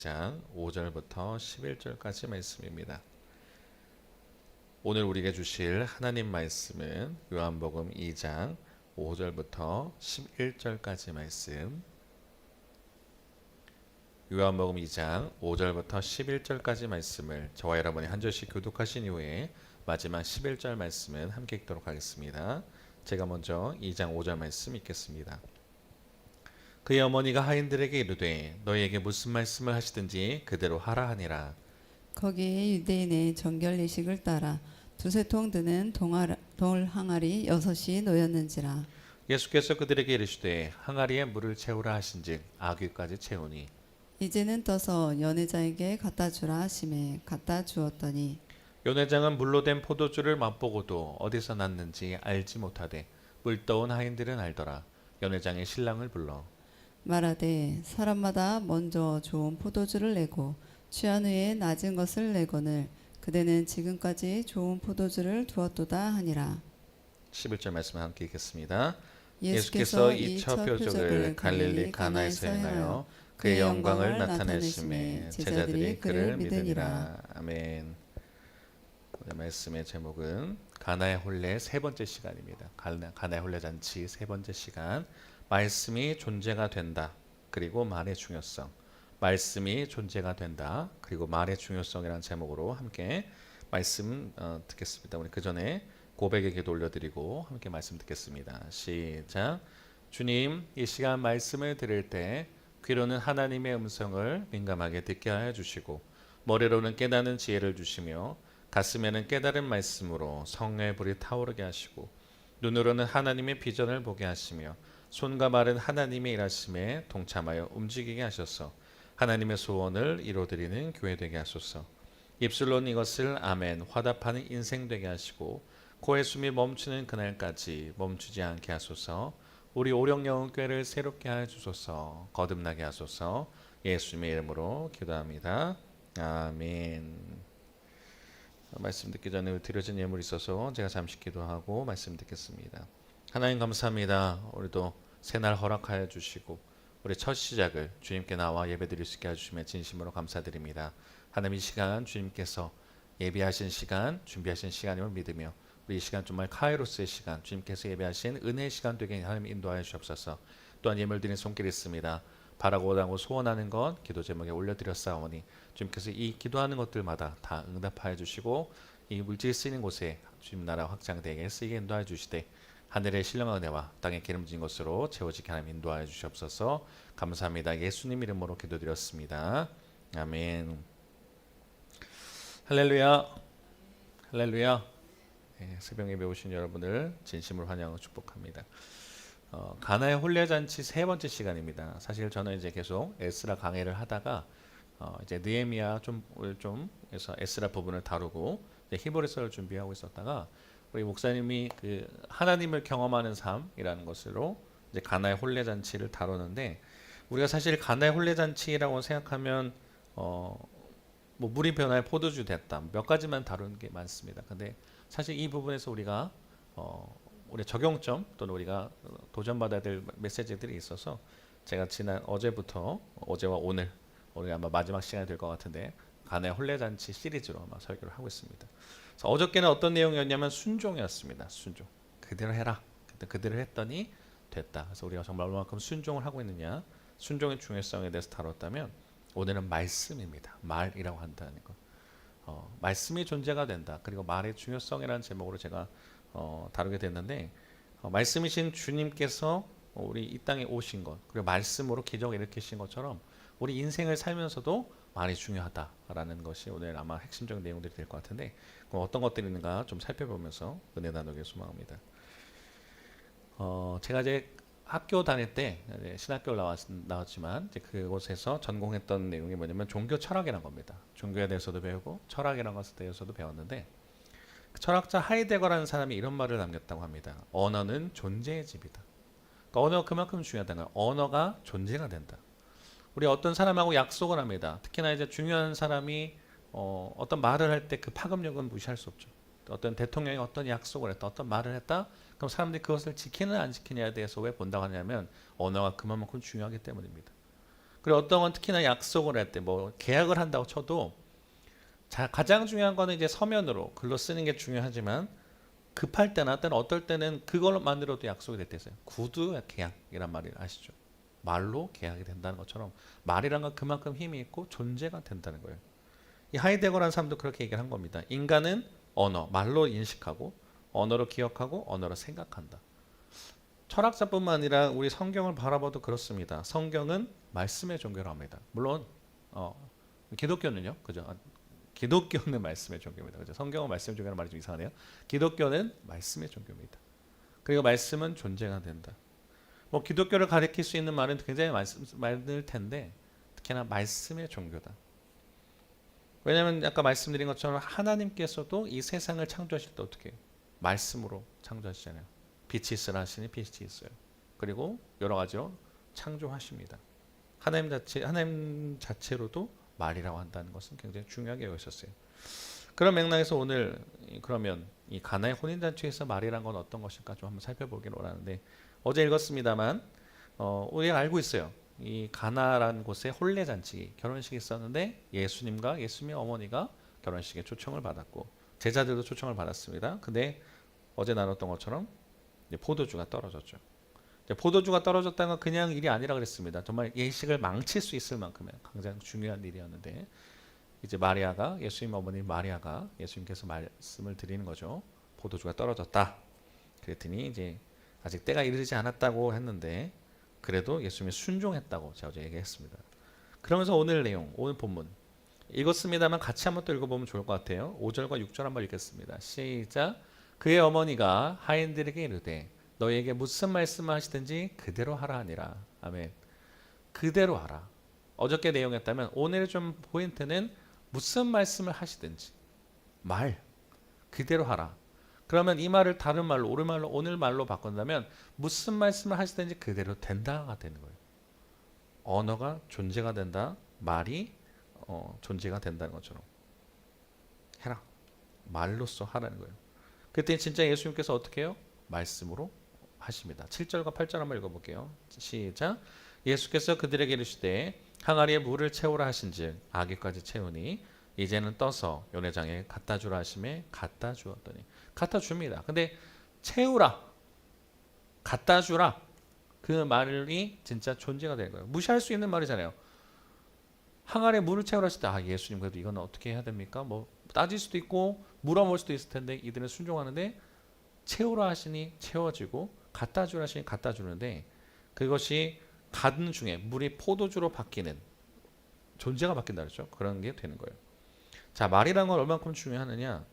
장 5절부터 11절까지 말씀입니다. 오늘 우리에게 주실 하나님 말씀은 요한복음 2장 5절부터 11절까지 말씀. 요한복음 2장 5절부터 11절까지 말씀을 저와 여러분이 한 절씩 교독하신 이후에 마지막 11절 말씀은 함께 읽도록 하겠습니다. 제가 먼저 2장 5절 말씀 읽겠습니다. 그의 어머니가 하인들에게 이르되 너희에게 무슨 말씀을 하시든지 그대로 하라 하니라. 거기에 유대인의 정결 예식을 따라 두세 통 드는 돌 항아리 6이 놓였는지라. 예수께서 그들에게 이르시되 항아리에 물을 채우라 하신즉 아귀까지 채우니 이제는 떠서 연회자에게 갖다 주라 하심에 갖다 주었더니 연회장은 물로 된 포도주를 맛보고도 어디서 났는지 알지 못하되 물 떠온 하인들은 알더라. 연회장의 신랑을 불러 말하되 사람마다 먼저 좋은 포도주를 내고 취한 후에 낮은 것을 내거늘 그대는 지금까지 좋은 포도주를 두었도다 하니라. 11절 말씀을 함께 읽겠습니다. 예수께서 예수께서 이 첫 표적을 갈릴리 가나에서 행하여 그의 영광을 나타내심에 제자들이 그를 믿으니라. 아멘. 오늘 말씀의 제목은 가나의 혼례 세 번째 시간입니다. 가나의 혼례 잔치 세 번째 시간. 말씀이 존재가 된다. 그리고 말의 중요성. 말씀이 존재가 된다. 그리고 말의 중요성이라는 제목으로 함께 말씀 듣겠습니다. 우리 그 전에 고백의 기도 올려드리고 함께 말씀 듣겠습니다. 시작. 주님, 이 시간 말씀을 들을 때 귀로는 하나님의 음성을 민감하게 듣게 하여 주시고 머리로는 깨닫는 지혜를 주시며 가슴에는 깨달은 말씀으로 성령의 불이 타오르게 하시고 눈으로는 하나님의 비전을 보게 하시며 손과 발은 하나님의 일하심에 동참하여 움직이게 하셔서 하나님의 소원을 이루어드리는 교회 되게 하소서. 입술로는 이것을 아멘 화답하는 인생 되게 하시고 코의 숨이 멈추는 그날까지 멈추지 않게 하소서. 우리 오령영흥교회를 새롭게 하여 주소서. 거듭나게 하소서. 예수님의 이름으로 기도합니다. 아멘. 말씀 듣기 전에 드려진 예물이 있어서 제가 잠시 기도하고 말씀 듣겠습니다. 하나님 감사합니다. 우리도 새날 허락하여 주시고 우리 첫 시작을 주님께 나와 예배드릴 수 있게 해주시면 진심으로 감사드립니다. 하나님 이 시간 주님께서 예비하신 시간 준비하신 시간임을 믿으며 우리 이 시간 정말 카이로스의 시간 주님께서 예배하신 은혜의 시간 되게 하나님 인도하여 주옵소서. 또한 예물 드린 손길 있습니다. 바라고 원하고 소원하는 것 기도 제목에 올려드렸사오니 주님께서 이 기도하는 것들마다 다 응답하여 주시고 이 물질이 쓰이는 곳에 주님 나라 확장되게 쓰이게 인도하여 주시되 하늘의 신령한 은혜와 땅의 기름진 것으로 채워지게 하나님 인도하여 주시옵소서. 감사합니다. 예수님 이름으로 기도드렸습니다. 아멘. 할렐루야. 할렐루야. 네, 새벽 예배 오신 여러분을 진심으로 환영하고 축복합니다. 가나의 혼례 잔치 세 번째 시간입니다. 사실 저는 이제 계속 에스라 강해를 하다가 이제 느헤미야 좀 해서 에스라 부분을 다루고 히브리서를 준비하고 있었다가 우리 목사님이 그 하나님을 경험하는 삶이라는 것으로 이제 가나의 혼례 잔치를 다루는데 우리가 사실 가나의 혼례 잔치라고 생각하면 뭐 물이 변화에 포도주 됐다 몇 가지만 다루는 게 많습니다. 근데 사실 이 부분에서 우리가 우리 적용점 또는 우리가 도전받아야 될 메시지들이 있어서 제가 지난 어제부터 어제와 오늘 아마 마지막 시간이 될 것 같은데 가나의 혼례 잔치 시리즈로 아마 설교를 하고 있습니다. 어저께는 어떤 내용이었냐면 순종이었습니다. 순종. 그대로 해라. 그대로 했더니 됐다. 그래서 우리가 정말 얼마만큼 순종을 하고 있느냐, 순종의 중요성에 대해서 다뤘다면 오늘은 말씀입니다. 말이라고 한다는 것. 말씀이 존재가 된다. 그리고 말의 중요성이라는 제목으로 제가 다루게 됐는데 말씀이신 주님께서 우리 이 땅에 오신 것 그리고 말씀으로 기적을 일으키신 것처럼 우리 인생을 살면서도 말이 중요하다라는 것이 오늘 아마 핵심적인 내용들이 될 것 같은데 그럼 어떤 것들이 있는가 좀 살펴보면서 은혜 나누길 소망합니다. 제가 이제 학교 다닐 때 신학교를 나왔지만 이제 그곳에서 전공했던 내용이 뭐냐면 종교 철학이라는 겁니다. 종교에 대해서도 배우고 철학이라는 것에 대해서도 배웠는데 철학자 하이데거라는 사람이 이런 말을 남겼다고 합니다. 언어는 존재의 집이다. 그러니까 언어가 그만큼 중요하다는 거예요. 언어가 존재가 된다. 우리 어떤 사람하고 약속을 합니다. 특히나 이제 중요한 사람이 어떤 말을 할 때 그 파급력은 무시할 수 없죠. 어떤 대통령이 어떤 약속을 했다, 어떤 말을 했다. 그럼 사람들이 그것을 지키느냐 안 지키느냐에 대해서 왜 본다고 하냐면 언어가 그만큼 중요하기 때문입니다. 그리고 어떤 건 특히나 약속을 할 때 뭐 계약을 한다고 쳐도 가장 중요한 거는 이제 서면으로 글로 쓰는 게 중요하지만 급할 때나 때는 어떨 때는 그걸로만으로도 약속이 될 때 있어요. 구두 계약이란 말을 아시죠? 말로 계약이 된다는 것처럼 말이란 건 그만큼 힘이 있고 존재가 된다는 거예요. 이 하이데거라는 사람도 그렇게 얘기를 한 겁니다. 인간은 언어, 말로 인식하고 언어로 기억하고 언어로 생각한다. 철학자뿐만 아니라 우리 성경을 바라봐도 그렇습니다. 성경은 말씀의 종교로 합니다. 물론 기독교는요, 그죠? 기독교는 말씀의 종교입니다. 그죠? 성경은 말씀의 종교라는 말이 좀 이상하네요. 기독교는 말씀의 종교입니다. 그리고 말씀은 존재가 된다. 뭐 기독교를 가리킬 수 있는 말은 굉장히 많을 텐데 특히나 말씀의 종교다. 왜냐하면 아까 말씀드린 것처럼 하나님께서도 이 세상을 창조하실 때 어떻게 해요? 말씀으로 창조하시잖아요. 빛이 있으라 하시니 빛이 있어요. 그리고 여러 가지로 창조하십니다. 하나님 자체로도 말이라고 한다는 것은 굉장히 중요하게 여겼었어요. 그런 맥락에서 오늘 그러면 이 가나의 혼인잔치에서 말이란 건 어떤 것일까 좀 한번 살펴보기로 하는데 어제 읽었습니다만 우리가 알고 있어요. 이 가나라는 곳에 혼례잔치 결혼식이 있었는데 예수님과 예수님의 어머니가 결혼식에 초청을 받았고 제자들도 초청을 받았습니다. 근데 어제 나눴던 것처럼 포도주가 떨어졌죠. 포도주가 떨어졌다는 건 그냥 일이 아니라 그랬습니다. 정말 예식을 망칠 수 있을 만큼의 굉장히 중요한 일이었는데 이제 마리아가 예수님 어머니 마리아가 예수님께서 말씀을 드리는 거죠. 포도주가 떨어졌다. 그랬더니 이제 아직 때가 이르지 않았다고 했는데 그래도 예수님이 순종했다고 제가 어제 얘기했습니다. 그러면서 오늘 내용, 오늘 본문 읽었습니다만 같이 한번 또 읽어보면 좋을 것 같아요. 5절과 6절 한번 읽겠습니다. 시작. 그의 어머니가 하인들에게 이르되 너희에게 무슨 말씀을 하시든지 그대로 하라 하니라. 아멘. 그대로 하라. 어저께 내용했다면 오늘의 좀 포인트는 무슨 말씀을 하시든지 말 그대로 하라. 그러면 이 말을 다른 말로 오늘 말로 바꾼다면 무슨 말씀을 하시든지 그대로 된다가 되는 거예요. 언어가 존재가 된다. 말이 존재가 된다는 것처럼 해라. 말로써 하라는 거예요. 그때 진짜 예수님께서 어떻게 해요? 말씀으로 하십니다. 7절과 8절 한번 읽어볼게요. 시작. 예수께서 그들에게 이르시되 항아리에 물을 채우라 하신즉 아귀까지 채우니 이제는 떠서 연회장에 갖다 주라 하심에 갖다 주었더니 갖다 줍니다. 근데 채우라 갖다 주라 그 말이 진짜 존재가 되는 거예요. 무시할 수 있는 말이잖아요. 항아리에 물을 채우라 하실 때 예수님 그래도 이건 어떻게 해야 됩니까? 뭐 따질 수도 있고 물어볼 수도 있을 텐데 이들은 순종하는데 채우라 하시니 채워지고 갖다 주라 하시니 갖다 주는데 그것이 가든 중에 물이 포도주로 바뀌는 존재가 바뀐다 그랬죠. 그런 게 되는 거예요. 자, 말이란 건 얼만큼 중요하느냐?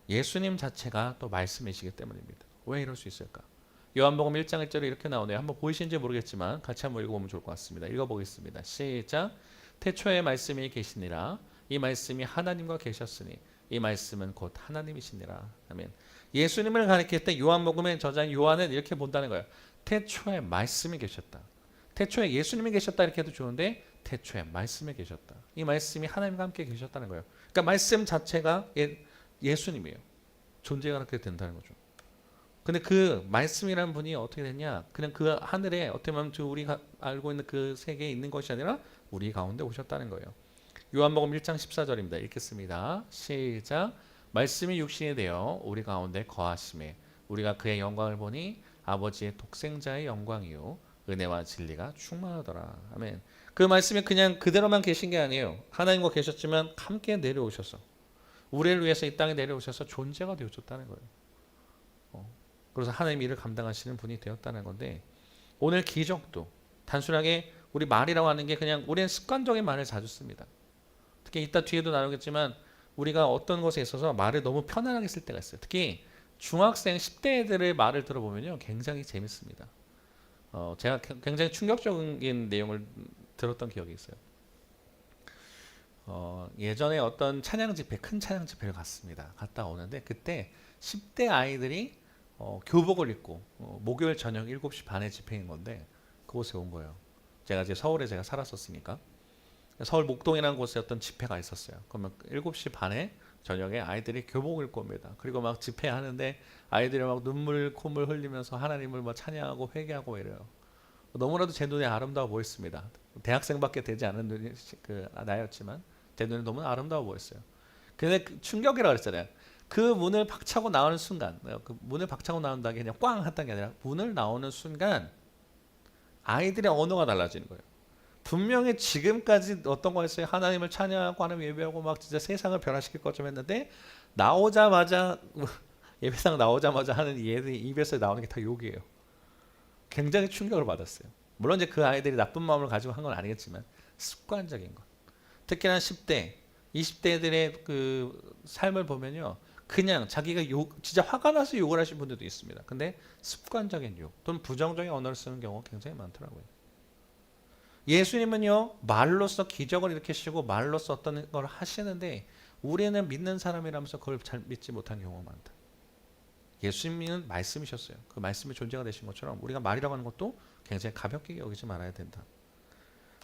예수님 자체가 또 말씀이시기 때문입니다. 왜 이럴 수 있을까? 요한복음 1장 1절에 이렇게 나오네요. 한번 보이시는지 모르겠지만 같이 한번 읽어보면 좋을 것 같습니다. 읽어보겠습니다. 시작. 태초에 말씀이 계시니라. 이 말씀이 하나님과 계셨으니 이 말씀은 곧 하나님이시니라. 아멘. 예수님을 가리킬 때 요한복음의 저자인 요한은 이렇게 본다는 거예요. 태초에 말씀이 계셨다. 태초에 예수님이 계셨다 이렇게 해도 좋은데 태초에 말씀이 계셨다. 이 말씀이 하나님과 함께 계셨다는 거예요. 그러니까 말씀 자체가 예수님이에요. 존재가 그렇게 된다는 거죠. 근데 그 말씀이라는 분이 어떻게 됐냐? 그냥 그 하늘에 어떻게 보면 우리가 알고 있는 그 세계에 있는 것이 아니라 우리 가운데 오셨다는 거예요. 요한복음 1장 14절입니다. 읽겠습니다. 시작. 말씀이 육신이 되어 우리 가운데 거하심에 우리가 그의 영광을 보니 아버지의 독생자의 영광이요 은혜와 진리가 충만하더라. 아멘. 그 말씀이 그냥 그대로만 계신 게 아니에요. 하나님과 계셨지만 함께 내려오셔서 우리를 위해서 이 땅에 내려오셔서 존재가 되어줬다는 거예요. 그래서 하나님의 일을 감당하시는 분이 되었다는 건데 오늘 기적도 단순하게 우리 말이라고 하는 게 그냥 우리는 습관적인 말을 자주 씁니다. 특히 이따 뒤에도 나누겠지만 우리가 어떤 것에 있어서 말을 너무 편안하게 쓸 때가 있어요. 특히 중학생 10대 애들의 말을 들어보면요 굉장히 재밌습니다. 제가 굉장히 충격적인 내용을 들었던 기억이 있어요. 예전에 어떤 찬양 집회, 큰 찬양 집회를 갔다 오는데 그때 10대 아이들이 교복을 입고 목요일 저녁 7시 반에 집회인 건데 그곳에 온 거예요. 제가 이제 서울에 제가 살았었으니까 서울 목동이라는 곳에 어떤 집회가 있었어요. 그러면 7시 반에 저녁에 아이들이 교복을 입고 옵니다. 그리고 막 집회하는데 아이들이 막 눈물 콧물 흘리면서 하나님을 막 찬양하고 회개하고 이래요. 너무나도 제 눈에 아름다워 보였습니다. 대학생밖에 되지 않은 눈이 나였지만 제 눈에 너무 아름다워 보였어요. 근데 충격이라고 그랬잖아요. 그 문을 박차고 나오는 순간, 그 문을 박차고 나온다는 게 그냥 꽝 했던 게 아니라 문을 나오는 순간 아이들의 언어가 달라지는 거예요. 분명히 지금까지 어떤 거였어요? 하나님을 찬양하고 하나님 예배하고 막 진짜 세상을 변화시킬 것좀 했는데 나오자마자 예배상 나오자마자 하는 얘들이 입에서 나오는 게 다 욕이에요. 굉장히 충격을 받았어요. 물론 이제 그 아이들이 나쁜 마음을 가지고 한 건 아니겠지만 습관적인 것. 특히나 10대, 20대들의 그 삶을 보면요. 그냥 자기가 진짜 화가 나서 욕을 하신 분들도 있습니다. 근데 습관적인 욕 또는 부정적인 언어를 쓰는 경우가 굉장히 많더라고요. 예수님은요, 말로써 기적을 일으키시고 말로써 어떤 걸 하시는데 우리는 믿는 사람이라면서 그걸 잘 믿지 못한 경우가 많다. 예수님은 말씀이셨어요. 그 말씀이 존재가 되신 것처럼 우리가 말이라고 하는 것도 굉장히 가볍게 여기지 말아야 된다.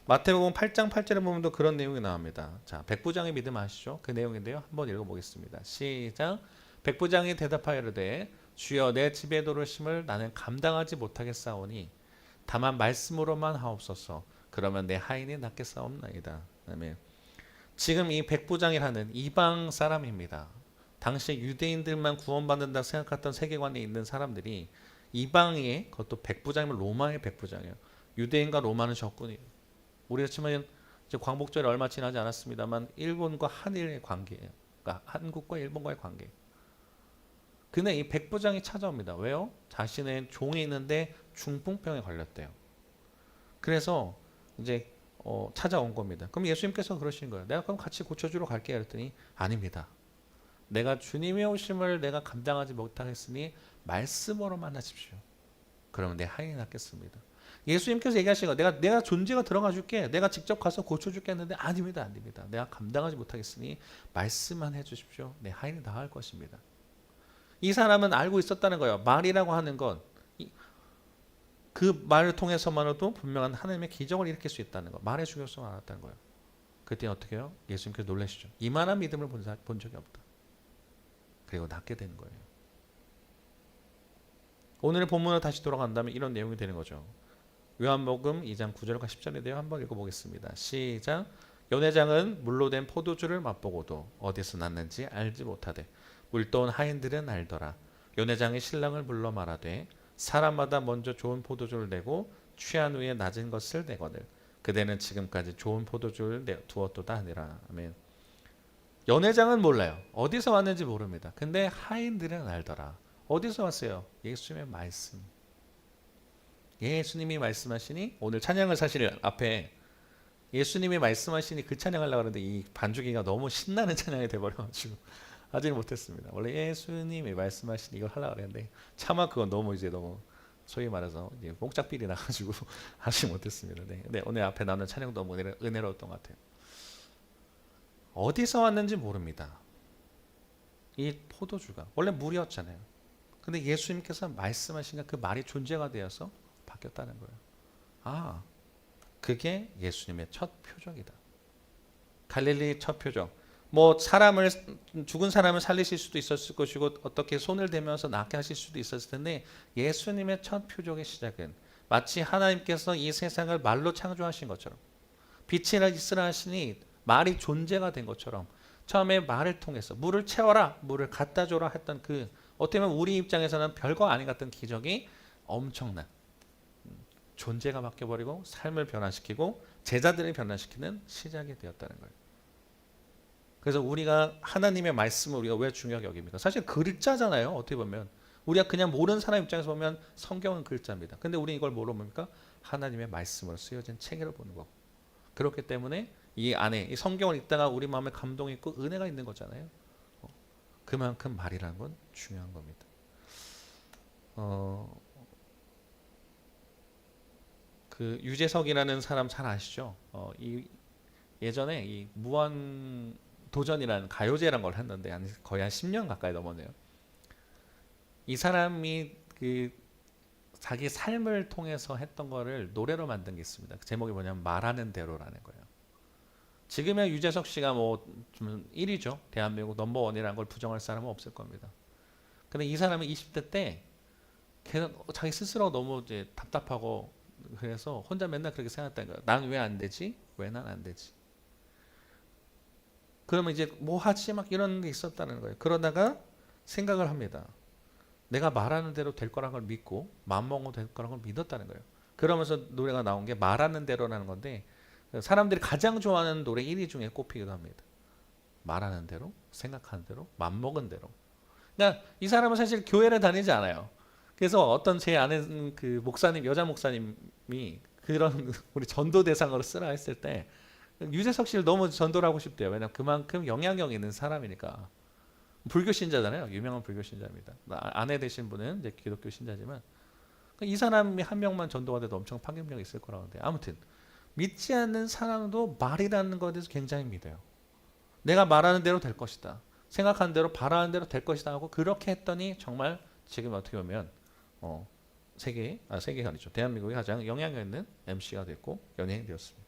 마태복음 8장 8절에 보면 또 그런 내용이 나옵니다. 자, 백부장의 믿음 아시죠? 그 내용인데요. 한번 읽어보겠습니다. 시작. 백부장이 대답하여 이르되 주여 내 집에 들어오심을 나는 감당하지 못하겠사오니 다만 말씀으로만 하옵소서. 그러면 내 하인이 낫겠사옵나이다. 아멘. 지금 이 백부장이라는 이방 사람입니다. 당시 유대인들만 구원받는다고 생각했던 세계관에 있는 사람들이 이방의 그것도 백부장이면 로마의 백부장이에요. 유대인과 로마는 적군이에요. 우리가 치면 이제 광복절이 얼마 지나지 않았습니다만 일본과 한일의 관계예요. 그러니까 한국과 일본과의 관계. 근데 이 백부장이 찾아옵니다. 왜요? 자신의 종이 있는데 중풍병에 걸렸대요. 그래서 이제 찾아온 겁니다. 그럼 예수님께서 그러신 거예요. 내가 그럼 같이 고쳐주러 갈게 그랬더니 아닙니다. 내가 주님의 오심을 내가 감당하지 못하겠으니 말씀으로만 하십시오. 그러면 내 하인이 낫겠습니다. 예수님께서 얘기하신 거 내가 존재가 들어가 줄게. 내가 직접 가서 고쳐줄게 했는데 아닙니다. 아닙니다. 내가 감당하지 못하겠으니 말씀만 해주십시오. 내 하인이 나을 것입니다. 이 사람은 알고 있었다는 거예요. 말이라고 하는 건 그 말을 통해서만으로도 분명한 하나님의 기적을 일으킬 수 있다는 거. 말의 중요성을 알았다는 거예요. 그때 어떻게 해요? 예수님께서 놀라시죠. 이만한 믿음을 본 적이 없다. 그리고 낫게 되는 거예요. 오늘의 본문으로 다시 돌아간다면 이런 내용이 되는 거죠. 요한복음 2장 9절과 10절인데요. 한번 읽어보겠습니다. 시작. 연회장은 물로 된 포도주를 맛보고도 어디서 났는지 알지 못하되 물떠온 하인들은 알더라. 연회장이 신랑을 불러 말하되 사람마다 먼저 좋은 포도주를 내고 취한 후에 낮은 것을 내거늘 그대는 지금까지 좋은 포도주를 두었도다 하니라. 아멘. 연회장은 몰라요. 어디서 왔는지 모릅니다. 근데 하인들은 알더라. 어디서 왔어요? 예수님의 말씀. 예수님이 말씀하시니 오늘 찬양을 사실 앞에 예수님이 말씀하시니 그 찬양하려고 하는데 이 반주기가 너무 신나는 찬양이 돼버려가지고 하지 못했습니다. 원래 예수님이 말씀하시니 이걸 하려고 했는데 차마 그건 너무 소위 말해서 이제 뽕짝비리 나가지고 하지 못했습니다. 네. 근데 오늘 앞에 나오는 찬양도 너무 은혜로웠던 것 같아요. 어디서 왔는지 모릅니다. 이 포도주가 원래 물이었잖아요. 근데 예수님께서 말씀하시니까 그 말이 존재가 되어서 바뀌었다는 거예요. 아, 그게 예수님의 첫 표적이다. 갈릴리의 첫 표적. 뭐 죽은 사람을 살리실 수도 있었을 것이고 어떻게 손을 대면서 낫게 하실 수도 있었을 텐데 예수님의 첫 표적의 시작은 마치 하나님께서 이 세상을 말로 창조하신 것처럼 빛이 있으라 하시니 말이 존재가 된 것처럼 처음에 말을 통해서 물을 채워라, 물을 갖다 줘라 했던 그 어떻게 보면 우리 입장에서는 별거 아닌 같은 기적이 엄청난 존재가 바뀌어버리고 삶을 변화시키고 제자들을 변화시키는 시작이 되었다는 거예요. 그래서 우리가 하나님의 말씀을 우리가 왜 중요하게 여깁니까? 사실 글자잖아요. 어떻게 보면 우리가 그냥 모르는 사람 입장에서 보면 성경은 글자입니다. 근데 우리 이걸 뭐로 봅니까? 하나님의 말씀으로 쓰여진 책으로 보는 거. 그렇기 때문에 이 안에 이 성경을 읽다가 우리 마음에 감동이 있고 은혜가 있는 거잖아요. 그만큼 말이라는 건 중요한 겁니다. 그 유재석이라는 사람 잘 아시죠? 예전에 이 무한 도전이라는 가요제라는 걸 했는데 거의 한 10년 가까이 넘었네요. 이 사람이 그 자기 삶을 통해서 했던 거를 노래로 만든 게 있습니다. 그 제목이 뭐냐면 말하는 대로라는 거예요. 지금의 유재석 씨가 뭐 좀 1위죠. 대한민국 넘버원이라는 걸 부정할 사람은 없을 겁니다. 근데 이 사람은 20대 때 걔는 자기 스스로 너무 이제 답답하고 그래서 혼자 맨날 그렇게 생각했다는 거예요. 난 왜 안 되지? 왜 난 안 되지? 그러면 이제 뭐 하지? 막 이런 게 있었다는 거예요. 그러다가 생각을 합니다. 내가 말하는 대로 될 거라는 걸 믿고 마음먹어도 될 거라는 걸 믿었다는 거예요. 그러면서 노래가 나온 게 말하는 대로라는 건데 사람들이 가장 좋아하는 노래 1위 중에 꼽히기도 합니다. 말하는 대로, 생각하는 대로, 맘먹은 대로. 그러니까 이 사람은 사실 교회를 다니지 않아요. 그래서 어떤 제 아는 그 목사님, 여자 목사님이 그런 우리 전도 대상으로 쓰라 했을 때 유재석 씨를 너무 전도를 하고 싶대요. 왜냐하면 그만큼 영향력 있는 사람이니까. 불교 신자잖아요. 유명한 불교 신자입니다. 아내 되신 분은 이제 기독교 신자지만 이 사람이 한 명만 전도가 돼도 엄청 파급력이 있을 거라고 하는데 아무튼 믿지 않는 사람도 말이라는 것에 대해서 굉장히 믿어요. 내가 말하는 대로 될 것이다. 생각하는 대로 바라는 대로 될 것이다 하고 그렇게 했더니 정말 지금 어떻게 보면 세계가 아니죠. 대한민국이 가장 영향력 있는 MC가 됐고 연예인이 되었습니다.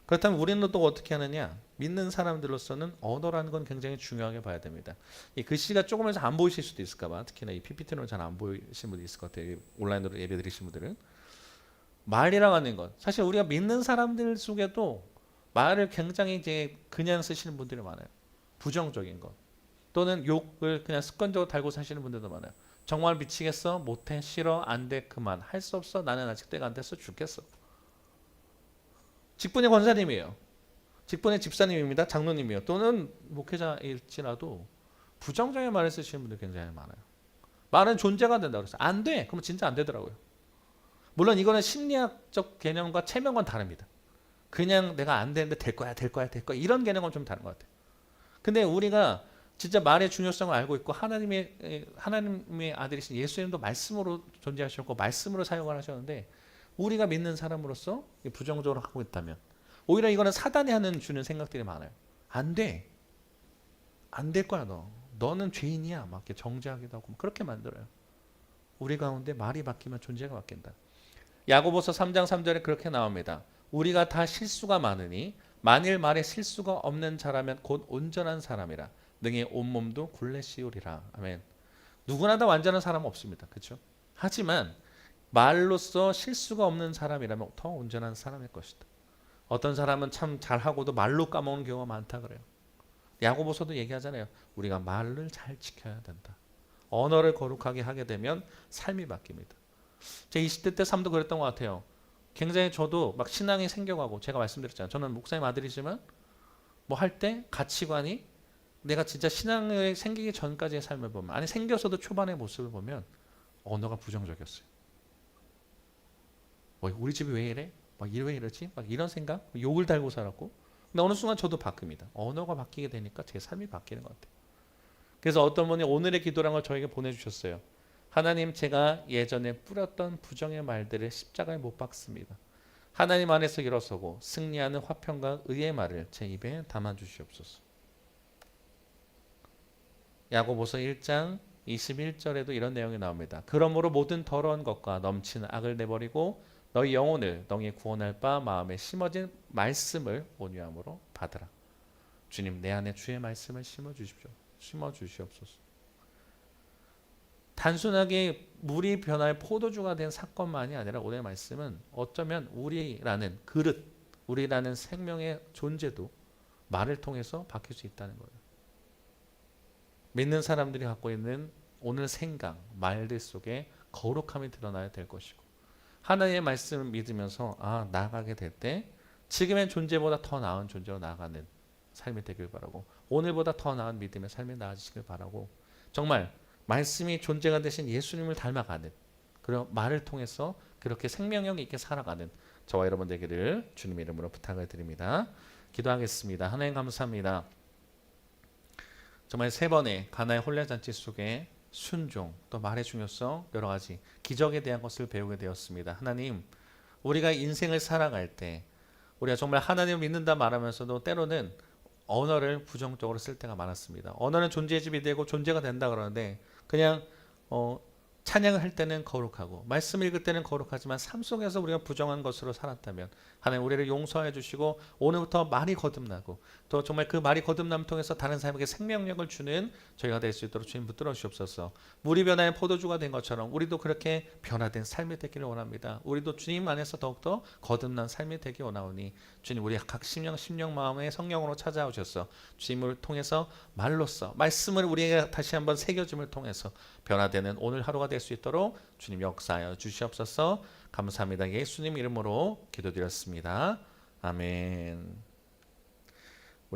그렇다면 우리는 또 어떻게 하느냐? 믿는 사람들로서는 언어라는 건 굉장히 중요하게 봐야 됩니다. 이 글씨가 조금해서 안 보이실 수도 있을까 봐. 특히나 이 PPT로는 잘 안 보이신 분이 있을 것 같아요. 온라인으로 예배 드리신 분들은. 말이라고 하는 것. 사실 우리가 믿는 사람들 속에도 말을 굉장히 이제 그냥 쓰시는 분들이 많아요. 부정적인 것. 또는 욕을 그냥 습관적으로 달고 사시는 분들도 많아요. 정말 미치겠어? 못해? 싫어? 안 돼? 그만. 할 수 없어? 나는 아직 때가 안 됐어? 죽겠어. 직분의 권사님이에요. 직분의 집사님입니다. 장로님이요. 또는 목회자일지라도 부정적인 말을 쓰시는 분들 굉장히 많아요. 말은 존재가 된다고 그랬어요. 안 돼. 그러면 진짜 안 되더라고요. 물론 이거는 심리학적 개념과 체면과는 다릅니다. 그냥 내가 안 되는데 될 거야, 될 거야, 될 거야. 이런 개념은 좀 다른 것 같아요. 근데 우리가 진짜 말의 중요성을 알고 있고 하나님의 아들이신 예수님도 말씀으로 존재하셨고 말씀으로 사용을 하셨는데 우리가 믿는 사람으로서 부정적으로 하고 있다면 오히려 이거는 사단이 주는 생각들이 많아요. 안 돼. 안 될 거야 너. 너는 죄인이야. 막 이렇게 정죄하기도 하고 그렇게 만들어요. 우리 가운데 말이 바뀌면 존재가 바뀐다. 야고보서 3장 3절에 그렇게 나옵니다. 우리가 다 실수가 많으니 만일 말에 실수가 없는 자라면 곧 온전한 사람이라 능히 온몸도 굴레 씌우리라. 아멘. 누구나 다 완전한 사람은 없습니다. 그렇죠? 하지만 말로써 실수가 없는 사람이라면 더 온전한 사람일 것이다. 어떤 사람은 참 잘하고도 말로 까먹는 경우가 많다 그래요. 야고보서도 얘기하잖아요. 우리가 말을 잘 지켜야 된다. 언어를 거룩하게 하게 되면 삶이 바뀝니다. 제 20대 때 삶도 그랬던 것 같아요. 굉장히 저도 막 신앙이 생겨가고 제가 말씀드렸잖아요. 저는 목사님 아들이지만 뭐 할 때 가치관이 내가 진짜 신앙이 생기기 전까지의 삶을 보면 아니 생겨서도 초반의 모습을 보면 언어가 부정적이었어요. 뭐 우리 집이 왜 이래? 막 왜 이러지? 막 이런 생각? 욕을 달고 살았고 근데 어느 순간 저도 바뀝니다. 언어가 바뀌게 되니까 제 삶이 바뀌는 것 같아요. 그래서 어떤 분이 오늘의 기도라는 걸 저에게 보내주셨어요. 하나님 제가 예전에 뿌렸던 부정의 말들을 십자가에 못 박습니다. 하나님 안에서 일어서고 승리하는 화평과 의의 말을 제 입에 담아주시옵소서. 야고보서 1장 21절에도 이런 내용이 나옵니다. 그러므로 모든 더러운 것과 넘치는 악을 내버리고 너희 영혼을 너희 구원할 바 마음에 심어진 말씀을 온유함으로 받으라. 주님 내 안에 주의 말씀을 심어주십시오. 심어주시옵소서. 단순하게 물이 변할 포도주가 된 사건만이 아니라 오늘 말씀은 어쩌면 우리라는 그릇, 우리라는 생명의 존재도 말을 통해서 바뀔 수 있다는 거예요. 믿는 사람들이 갖고 있는 오늘 생각, 말들 속에 거룩함이 드러나야 될 것이고 하나님의 말씀을 믿으면서 나아가게 될 때 지금의 존재보다 더 나은 존재로 나아가는 삶이 되길 바라고 오늘보다 더 나은 믿음의 삶이 나아지시길 바라고 정말 말씀이 존재가 되신 예수님을 닮아가는 그런 말을 통해서 그렇게 생명력 있게 살아가는 저와 여러분 되기를 주님의 이름으로 부탁을 드립니다. 기도하겠습니다. 하나님 감사합니다. 정말 3번의 가나의 혼례잔치 속에 순종 또 말의 중요성 여러 가지 기적에 대한 것을 배우게 되었습니다. 하나님 우리가 인생을 살아갈 때 우리가 정말 하나님을 믿는다 말하면서도 때로는 언어를 부정적으로 쓸 때가 많았습니다. 언어는 존재의 집이 되고 존재가 된다 그러는데 그냥 찬양을 할 때는 거룩하고 말씀 읽을 때는 거룩하지만 삶 속에서 우리가 부정한 것으로 살았다면 하나님 우리를 용서해 주시고 오늘부터 말이 거듭나고 또 정말 그 말이 거듭남을 통해서 다른 사람에게 생명력을 주는 저희가 될 수 있도록 주님 붙들어 주옵소서. 물이 변화의 포도주가 된 것처럼 우리도 그렇게 변화된 삶이 되기를 원합니다. 우리도 주님 안에서 더욱더 거듭난 삶이 되기 원하오니 주님 우리 각 심령 마음에 성령으로 찾아오셔서 주님을 통해서 말로써 말씀을 우리에게 다시 한번 새겨짐을 통해서 변화되는 오늘 하루가 될 수 있도록 주님 역사하여 주시옵소서. 감사합니다. 예수님 이름으로 기도드렸습니다. 아멘.